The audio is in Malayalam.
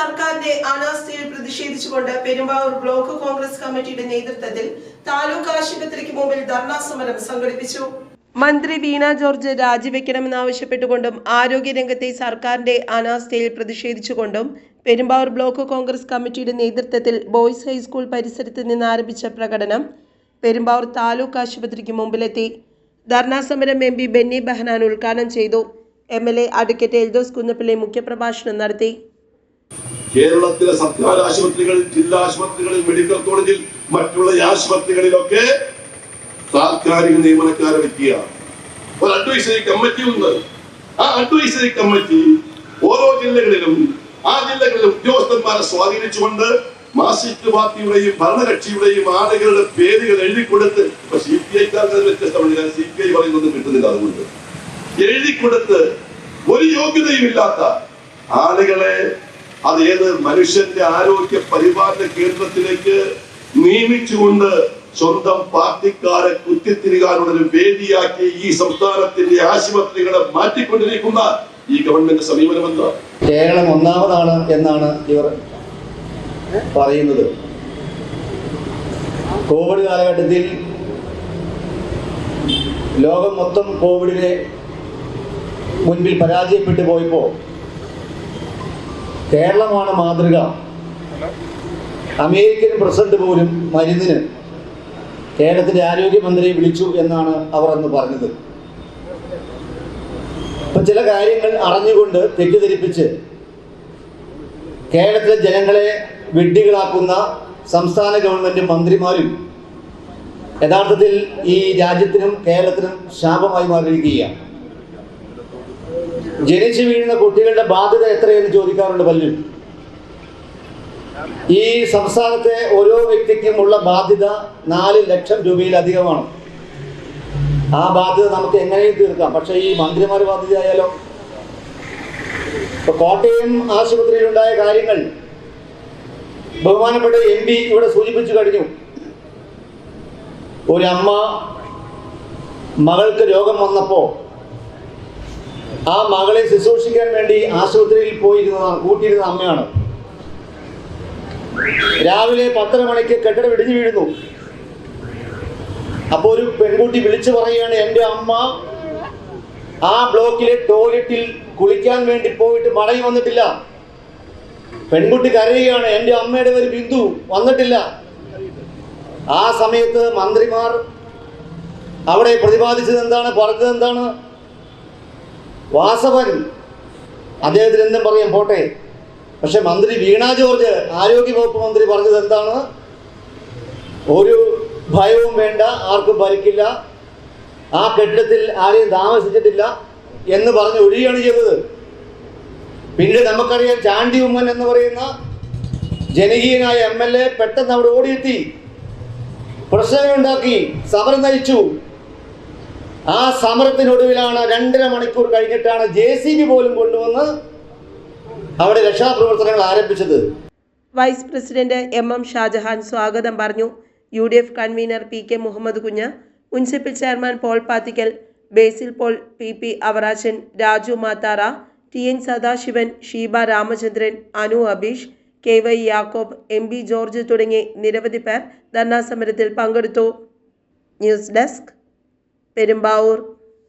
സർക്കാരിന്റെ അനാസ്ഥയിൽ പ്രതിഷേധിച്ചുകൊണ്ട് പെരുമ്പാവൂർ ബ്ലോക്ക് കോൺഗ്രസ് കമ്മിറ്റിയുടെ നേതൃത്വത്തിൽ താലൂക്ക് ആശുപത്രിക്ക് മുമ്പിൽ ധർണാ സമരം സംഘടിപ്പിച്ചു. മന്ത്രി വീണ ജോർജ് രാജിവെക്കണമെന്നാവശ്യപ്പെട്ടുകൊണ്ടും ആരോഗ്യരംഗത്തെ സർക്കാരിന്റെ അനാസ്ഥയിൽ പ്രതിഷേധിച്ചുകൊണ്ടും പെരുമ്പാവൂർ ബ്ലോക്ക് കോൺഗ്രസ് കമ്മിറ്റിയുടെ നേതൃത്വത്തിൽ ബോയ്സ് ഹൈസ്കൂൾ പരിസരത്ത് നിന്ന് ആരംഭിച്ച പ്രകടനം പെരുമ്പാവൂർ താലൂക്ക് ആശുപത്രിക്ക് മുമ്പിലെത്തി. ധർണാ സമരം MP ബെന്നി ബെഹനാൻ ഉദ്ഘാടനം ചെയ്തു. MLA അഡ്വക്കേറ്റ് എൽദോസ് കുന്നപ്പള്ളി മുഖ്യപ്രഭാഷണം നടത്തി. കേരളത്തിലെ സർക്കാർ ആശുപത്രികളിൽ, ജില്ലാ ആശുപത്രികളിൽ, മെഡിക്കൽ കോളേജിൽ, മറ്റുള്ള ആശുപത്രികളിലൊക്കെ താൽക്കാലിക നിയമനക്കാരെ വെക്കുക. ഒരു അഡ്വൈസറി കമ്മിറ്റി ഉണ്ട്. ആ അഡ്വൈസറി കമ്മിറ്റി ഓരോ ജില്ലകളിലും ഉദ്യോഗസ്ഥന്മാരെ സ്വാധീനിച്ചുകൊണ്ട് മാർക്സിസ്റ്റ് പാർട്ടിയുടെയും ഭരണകക്ഷിയുടെയും ആളുകളുടെ പേരുകൾ എഴുതിക്കൊടുത്ത്, ഇപ്പൊ CPI-ക്കാർക്ക് വ്യത്യസ്തമാണ്, CPI പറയുന്നൊന്നും കിട്ടുന്നില്ല, അതുകൊണ്ട് എഴുതിക്കൊടുത്ത് ഒരു യോഗ്യതയുമില്ലാത്ത ആളുകളെ അത് ഏത് മനുഷ്യന്റെ ആരോഗ്യ പരിപാലന കേന്ദ്രത്തിലേക്ക് നിയമിച്ചുകൊണ്ട് സ്വന്തം പാർട്ടിക്കാരെ കുത്തിത്തിരികാനുള്ള ഒരു വേദിയാക്കി ഈ സംസ്ഥാനത്തിന്റെ ആശുപത്രികളെ മാറ്റിക്കൊണ്ടിരിക്കുന്ന ഈ ഗവൺമെന്റ് സമീപനം എന്താ? കേരളം ഒന്നാമതാണ് എന്നാണ് ഇവർ പറയുന്നത്. കോവിഡ് കാലഘട്ടത്തിൽ ലോകം മൊത്തം കോവിഡിനെ മുൻപിൽ പരാജയപ്പെട്ടു പോയപ്പോൾ കേരളമാണ് മാതൃക. അമേരിക്കൻ പ്രസിഡന്റ് പോലും മരുന്നിന് കേരളത്തിലെ ആരോഗ്യമന്ത്രിയെ വിളിച്ചു എന്നാണ് അവർ അന്ന് പറഞ്ഞത്. അപ്പൊ ചില കാര്യങ്ങൾ അറിഞ്ഞുകൊണ്ട് തെറ്റിദ്ധരിപ്പിച്ച് കേരളത്തിലെ ജനങ്ങളെ വിഡ്ഢികളാക്കുന്ന സംസ്ഥാന ഗവൺമെന്റ് മന്ത്രിമാരും യഥാർത്ഥത്തിൽ ഈ രാജ്യത്തിനും കേരളത്തിനും ശാപമായി മാറിയിരിക്കുകയാണ്. ജനിച്ചു വീഴുന്ന കുട്ടികളുടെ ബാധ്യത എത്രയെന്ന് ചോദിക്കാറുണ്ട് പലരും. ഈ സംസ്ഥാനത്തെ ഓരോ വ്യക്തിക്കും ഉള്ള ബാധ്യത 4 ലക്ഷം രൂപയിലധികമാണ്. ആ ബാധ്യത നമുക്ക് എങ്ങനെയും തീർക്കാം. പക്ഷെ ഈ മന്ത്രിമാർ ബാധ്യതയായാലോ? ഇപ്പൊ കോട്ടയം ആശുപത്രിയിലുണ്ടായ കാര്യങ്ങൾ ബഹുമാനപ്പെട്ട MP ഇവിടെ സൂചിപ്പിച്ചു കഴിഞ്ഞു. ഒരമ്മ മകൾക്ക് രോഗം വന്നപ്പോ ആ മകളെ ശുശ്രൂഷിക്കാൻ വേണ്ടി ആശുപത്രിയിൽ കൂട്ടിയിരുന്ന അമ്മയാണ്. രാവിലെ 10:30 മണിക്ക് കെട്ടിടം ഇടിഞ്ഞു വീഴുന്നു. അപ്പോൾ ഒരു പെൺകുട്ടി വിളിച്ചു പറയുകയാണ്, എൻ്റെ അമ്മ ആ ബ്ലോക്കിലെ ടോയ്ലറ്റിൽ കുളിക്കാൻ വേണ്ടി പോയിട്ട് മടങ്ങി വന്നിട്ടില്ല. പെൺകുട്ടി കരയുകയാണ്, എൻ്റെ അമ്മയുടെ ഒരു ബിന്ദു വന്നിട്ടില്ല. ആ സമയത്ത് മന്ത്രിമാർ അവിടെ പ്രതിപാദിച്ചത് എന്താണ്, പറഞ്ഞത് എന്താണ്? വാസവൻ, അദ്ദേഹത്തിന് എന്തും പറയാം, പോട്ടെ. പക്ഷെ മന്ത്രി വീണ ജോർജ്, ആരോഗ്യവകുപ്പ് മന്ത്രി, പറഞ്ഞത് എന്താണ്? ഒരു ഭയവും വേണ്ട, ആർക്കും പരിക്കില്ല, ആ കെട്ടിടത്തിൽ ആരെയും താമസിച്ചിട്ടില്ല എന്ന് പറഞ്ഞ് ഒഴിയുകയാണ് ചെയ്തത്. പിന്നീട് നമുക്കറിയാം, ചാണ്ടി ഉമ്മൻ എന്ന് പറയുന്ന ജനകീയനായ MLA പെട്ടെന്ന് അവിടെ ഓടിയെത്തി, പ്രശ്നങ്ങളുണ്ടാക്കി, സമരം നയിച്ചു. ആ സമരത്തിനൊടുവിലാണ് 2.5 മണിക്കൂർ കഴിഞ്ഞിട്ടാണ് JCB പോലും കൊണ്ടുവന്ന് അവിടെ രക്ഷാപ്രവർത്തനങ്ങൾ ആരംഭിച്ചത്. വൈസ് പ്രസിഡന്റ് MM ഷാജഹാൻ സ്വാഗതം പറഞ്ഞു. UDF convener PK Muhammad Kunju, municipal chairman Paul Pathikkal, Basil Paul, PP Avarachan, Raju Mathara, TN Sadasivan, Sheeba Ramachandran, Anu Abeesh, KY Yakob, MB George തുടങ്ങി നിരവധി പേർ ധർണാ സമരത്തിൽ പങ്കെടുത്തു. News desk, Perumbavoor.